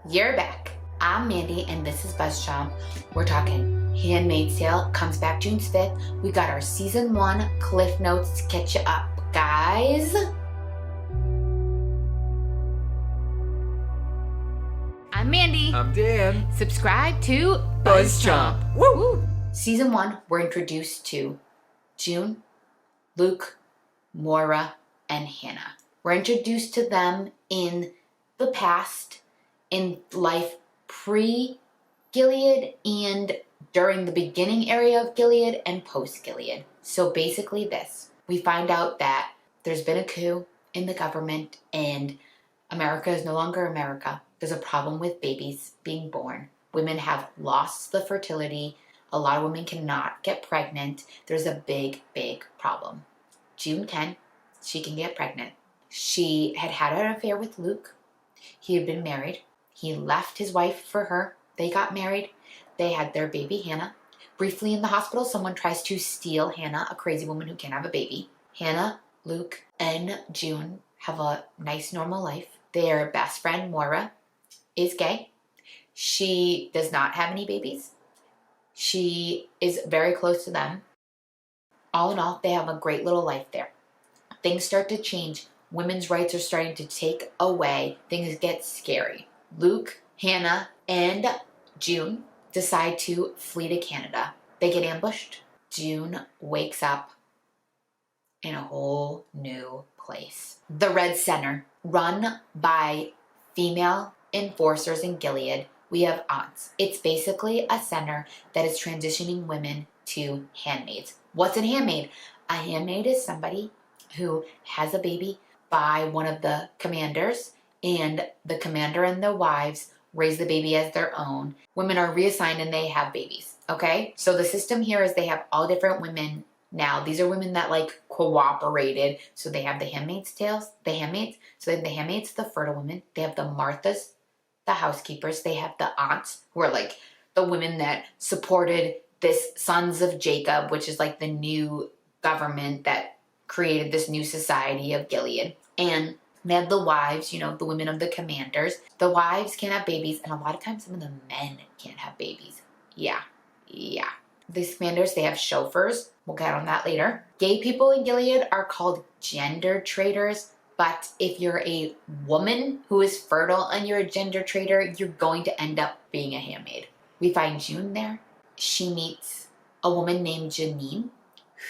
You're back. I'm Mandy and this is BuzzChomp. We're talking Handmaid's Tale. Comes back June 5th. We got our season 1 cliff notes to catch you up, guys. I'm Mandy. I'm Dan. Subscribe to BuzzChomp. Woo! Season 1, we're introduced to June, Luke, Moira, and Hannah. We're introduced to them in the past, in life pre-Gilead and during the beginning area of Gilead and post-Gilead. So basically this, we find out that there's been a coup in the government and America is no longer America. There's a problem with babies being born. Women have lost the fertility. A lot of women cannot get pregnant. There's a big, big problem. June 10, she can get pregnant. She had an affair with Luke. He had been married. He left his wife for her. They got married. They had their baby, Hannah. Briefly in the hospital, someone tries to steal Hannah, a crazy woman who can't have a baby. Hannah, Luke, and June have a nice, normal life. Their best friend, Moira, is gay. She does not have any babies. She is very close to them. All in all, they have a great little life there. Things start to change. Women's rights are starting to take away. Things get scary. Luke, Hannah, and June decide to flee to Canada. They get ambushed. June wakes up in a whole new place. The Red Center, run by female enforcers in Gilead. We have aunts. It's basically a center that is transitioning women to handmaids. What's a handmaid? A handmaid is somebody who has a baby by one of the commanders, and the commander and the wives raise the baby as their own. Women are reassigned and they have babies, okay? So the system here is they have all different women now. These are women that cooperated. So they have the handmaids, the handmaids. So they have the handmaids, the fertile women. They have the Marthas, the housekeepers. They have the aunts, who are the women that supported this Sons of Jacob, which is the new government that created this new society of Gilead. And they have the wives, the women of the commanders. The wives can't have babies, and a lot of times some of the men can't have babies. Yeah. These commanders, they have chauffeurs. We'll get on that later. Gay people in Gilead are called gender traders, but if you're a woman who is fertile and you're a gender trader, you're going to end up being a handmaid. We find June there. She meets a woman named Janine,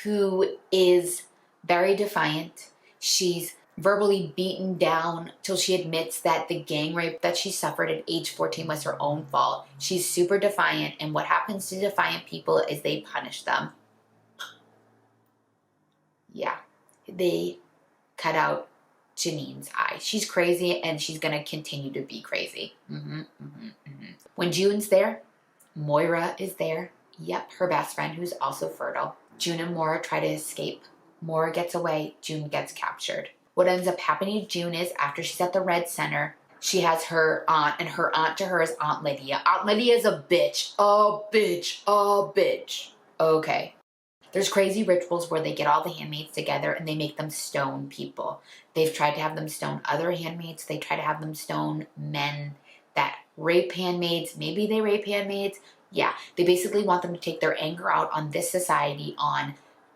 who is very defiant. She's verbally beaten down till she admits that the gang rape that she suffered at age 14 was her own fault. She's super defiant, and what happens to defiant people is they punish them. Yeah, they cut out Janine's eye. She's crazy, and she's gonna continue to be crazy. When June's there, Moira is there. Yep, her best friend who's also fertile. June and Moira try to escape. Moira gets away. June gets captured. What ends up happening to June is after she's at the Red Center, she has her aunt, and her aunt to her is Aunt Lydia. Aunt Lydia is a bitch. A bitch. Okay. There's crazy rituals where they get all the handmaids together and they make them stone people. They've tried to have them stone other handmaids. They try to have them stone men that rape handmaids. Maybe they rape handmaids. Yeah, they basically want them to take their anger out on this society, on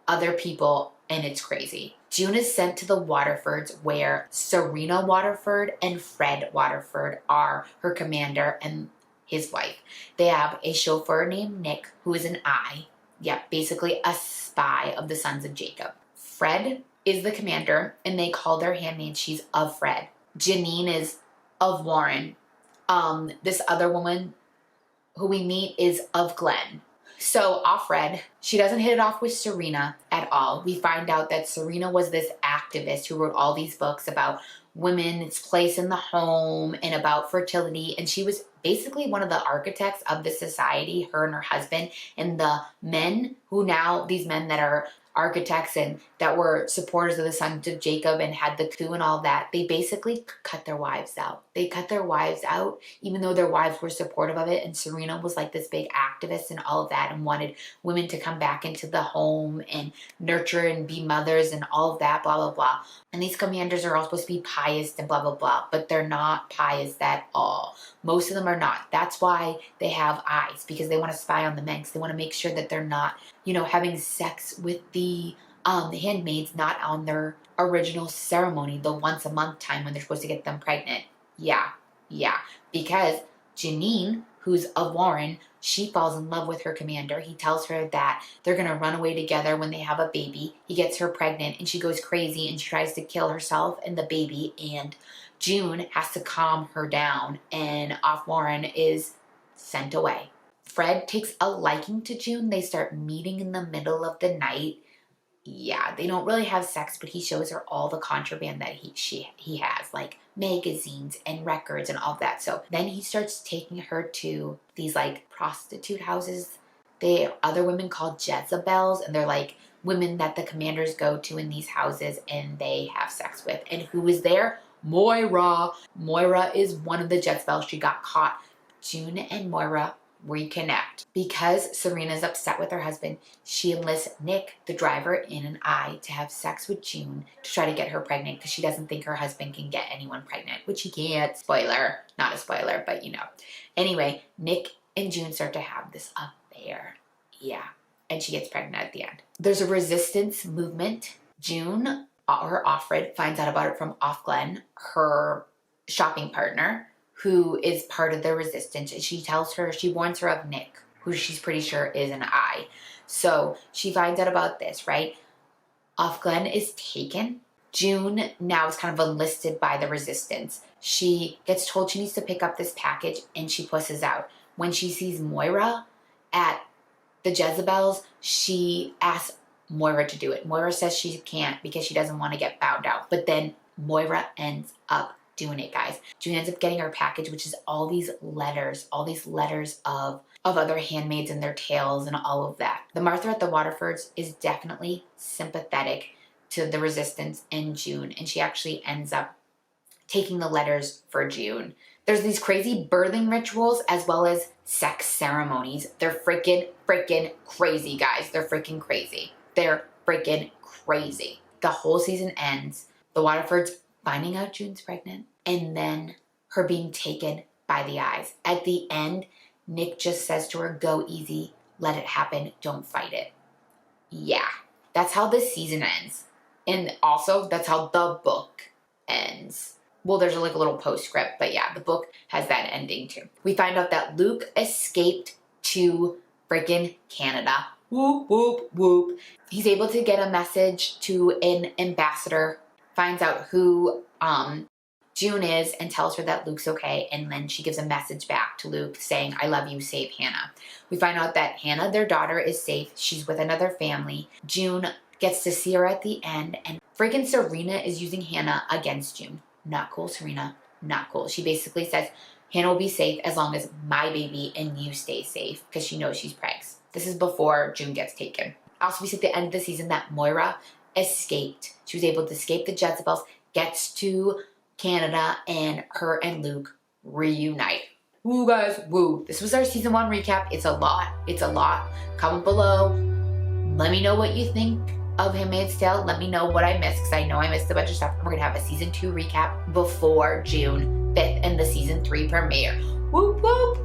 other people, and it's crazy. June is sent to the Waterfords, where Serena Waterford and Fred Waterford are her commander and his wife. They have a chauffeur named Nick, who is an eye. Yeah, basically a spy of the Sons of Jacob. Fred is the commander, and they call their handmaid, she's of Fred. Janine is of Warren. This other woman who we meet is of Glenn. So off Fred, she doesn't hit it off with Serena at all. We find out that Serena was this activist who wrote all these books about women's place in the home and about fertility. And she was basically one of the architects of the society, her and her husband. And the men who now, these men that are architects and that were supporters of the sons of Jacob and had the coup and all that, they basically cut their wives out. They cut their wives out, even though their wives were supportive of it. And Serena was like this big activist and all of that and wanted women to come back into the home and nurture and be mothers and all of that, blah, blah, blah. And these commanders are all supposed to be pious and blah, blah, blah, but they're not pious at all. Most of them are not. That's why they have eyes, because they want to spy on the men. They want to make sure that they're not, having sex with the handmaids, not on their original ceremony, the once a month time when they're supposed to get them pregnant. Yeah. Because Janine, who's of Warren, she falls in love with her commander. He tells her that they're going to run away together when they have a baby. He gets her pregnant and she goes crazy and she tries to kill herself and the baby. And June has to calm her down and Off Warren is sent away. Fred takes a liking to June. They start meeting in the middle of the night. Yeah, they don't really have sex, but he shows her all the contraband that he has, like magazines and records and all of that. So then he starts taking her to these like prostitute houses. They have other women called Jezebels, and they're like women that the commanders go to in these houses and they have sex with. And who is there? Moira. Moira is one of the Jezebels. She got caught. June and Moira reconnect. Because Serena's upset with her husband, she enlists Nick, the driver, in an eye to have sex with June to try to get her pregnant because she doesn't think her husband can get anyone pregnant, which he can't. Spoiler. Not a spoiler, but Anyway, Nick and June start to have this affair. Yeah. And she gets pregnant at the end. There's a resistance movement. June, or Offred, finds out about it from Offglen, her shopping partner, who is part of the resistance. And she warns her of Nick, who she's pretty sure is an eye. So she finds out about this, right? Offglen is taken. June now is kind of enlisted by the resistance. She gets told she needs to pick up this package and she pusses out. When she sees Moira at the Jezebels, she asks Moira to do it. Moira says she can't because she doesn't want to get found out. But then Moira ends up doing it, guys. June ends up getting her package, which is all these letters of other handmaids and their tales and all of that. The Martha at the Waterfords is definitely sympathetic to the resistance in June, and she actually ends up taking the letters for June. There's these crazy birthing rituals as well as sex ceremonies. They're freaking crazy, guys. They're freaking crazy. The whole season ends. The Waterfords finding out June's pregnant, and then her being taken by the eyes. At the end, Nick just says to her, go easy, let it happen, don't fight it. Yeah, that's how this season ends. And also, that's how the book ends. Well, there's like a little postscript, but yeah, the book has that ending too. We find out that Luke escaped to freaking Canada. Whoop, whoop, whoop. He's able to get a message to an ambassador, finds out who June is and tells her that Luke's okay, and then she gives a message back to Luke saying, I love you, save Hannah. We find out that Hannah, their daughter, is safe. She's with another family. June gets to see her at the end, and freaking Serena is using Hannah against June. Not cool, Serena. Not cool. She basically says, Hannah will be safe as long as my baby and you stay safe, because she knows she's pregs. This is before June gets taken. Also, we see at the end of the season that Moira escaped. She was able to escape the Jezebels, gets to Canada, and her and Luke reunite. Woo, guys, woo. This was our season 1 recap. It's a lot. Comment below. Let me know what you think of Handmaid's Tale. Let me know what I missed, because I know I missed a bunch of stuff. We're going to have a season 2 recap before June 5th and the season 3 premiere. Whoop, whoop.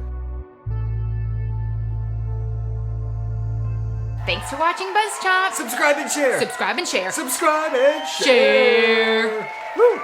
Thanks for watching BuzzChomp. Subscribe and share. Subscribe and share. Subscribe and share. Share. Woo.